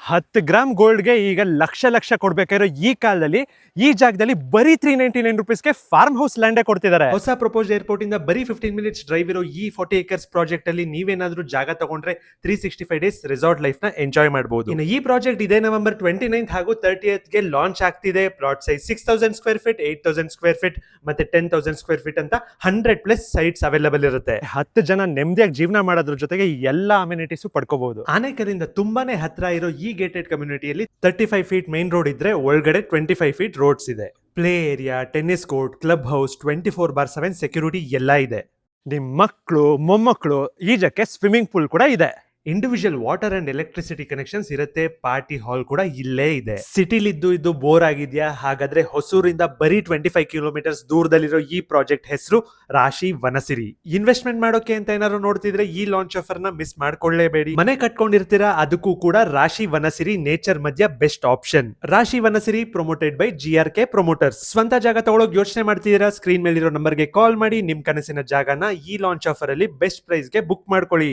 10 gram ಗೋಲ್ಡ್ಗೆ ಈಗ ಲಕ್ಷ ಲಕ್ಷ ಕೊಡ್ಬೇಕಾಗಿರೋ ಈ ಕಾಲದಲ್ಲಿ ಈ ಜಾಗದಲ್ಲಿ ಬರೀ 399 ರುಪೀಸ್ಗೆ ಫಾರ್ಮ್ ಹೌಸ್ ಲ್ಯಾಂಡೇ ಕೊಡ್ತಿದ್ದಾರೆ. ಹೊಸ ಪ್ರಪೋಸ್ ಏರ್ಪೋರ್ಟ್ ಇಂದ ಬರೀ 15 ಮಿನಿಟ್ಸ್ ಡ್ರೈವ್ ಇರೋ ಈ 40 ಏಕರ್ಸ್ ಪ್ರಾಜೆಕ್ಟ್ ಅಲ್ಲಿ ನೀವೇನಾದ್ರೂ ಜಾಗ ತಗೊಂಡ್ರೆ 365 ಡೇಸ್ ರೆಸಾರ್ಟ್ ಲೈಫ್ ನ ಎಂಜಾಯ್ ಮಾಡಬಹುದು. ಇನ್ನು ಈ ಪ್ರಾಜೆಕ್ಟ್ ಇದೇ ನವೆಂಬರ್ 29 ಹಾಗೂ 30th ಗೆ ಲಾಂಚ್ ಆಗ್ತಿದೆ. Plot size 6000 square feet, 8000 square feet ಮತ್ತೆ 10,000 ಸ್ಕ್ವೇರ್ ಫೀಟ್ ಅಂತ 100+ ಸೈಟ್ಸ್ ಅವೈಲೇಬಲ್ ಇರುತ್ತೆ. 10 ಜನ ನೆಮ್ಮದಿಯಾಗಿ ಜೀವನ ಮಾಡೋದ್ರ ಜೊತೆಗೆ ಎಲ್ಲಾ ಅಮ್ಯುನಿಟೀಸ್ ಪಡ್ಕೋಬಹುದು. ಆನೇಕರಿಂದ ತುಂಬಾನೇ ಹತ್ರ ಇರೋ ಈ ಗೇಟೆಡ್ ಕಮ್ಯುನಿಟಿಯಲ್ಲಿ 35 ಫೀಟ್ ಮೈನ್ ರೋಡ್ ಇದ್ರೆ ಒಳಗಡೆ 25 ಫೀಟ್ ರೋಡ್ಸ್ ಇದೆ. Play area, tennis court, club house, 24/7 security ಎಲ್ಲ ಇದೆ. ನಿಮ್ ಮಕ್ಕಳು ಮೊಮ್ಮಕ್ಕಳು ಈಜಕ್ಕೆ ಸ್ವಿಮ್ಮಿಂಗ್ ಪೂಲ್ ಕೂಡ ಇದೆ. Individual water and electricity connections ಇರುತ್ತೆ. ಪಾರ್ಟಿ ಹಾಲ್ ಕೂಡ ಇಲ್ಲೇ ಇದೆ. ಸಿಟಿಲಿದ್ದು ಬೋರ್ ಆಗಿದ್ಯಾ? ಹಾಗಾದ್ರೆ ಹೊಸೂರಿಂದ ಬರೀ 25 ಕಿಲೋಮೀಟರ್ಸ್ ದೂರದಲ್ಲಿರೋ ಈ ಪ್ರಾಜೆಕ್ಟ್ ಹೆಸರು ರಾಶಿ ವನಸಿರಿ. ಇನ್ವೆಸ್ಟ್ಮೆಂಟ್ ಮಾಡೋಕೆ ಅಂತ ಏನಾದ್ರು ನೋಡ್ತಿದ್ರೆ ಈ ಲಾಂಚ್ ಆಫರ್ ನ ಮಿಸ್ ಮಾಡ್ಕೊಳ್ಳೇಬೇಡಿ. ಮನೆ ಕಟ್ಕೊಂಡಿರ್ತೀರಾ, ಅದಕ್ಕೂ ಕೂಡ ರಾಶಿ ವನಸಿರಿ ನೇಚರ್ ಮಧ್ಯ ಬೆಸ್ಟ್ ಆಪ್ಷನ್. ರಾಶಿ Vanasiri promoted by GRK promoters. ಸ್ವಂತ ಜಾಗ ತಗೊಳ್ಳೋಕೆ ಯೋಚನೆ ಮಾಡ್ತಿದ್ದೀರಾ? ಸ್ಕ್ರೀನ್ ಮೇಲಿರೋ ನಂಬರ್ಗೆ ಕಾಲ್ ಮಾಡಿ ನಿಮ್ ಕನಸಿನ ಜಾಗನ ಈ ಲಾಂಚ್ ಆಫರ್ ಅಲ್ಲಿ ಬೆಸ್ಟ್ ಪ್ರೈಸ್ ಗೆ ಬುಕ್ ಮಾಡ್ಕೊಳ್ಳಿ.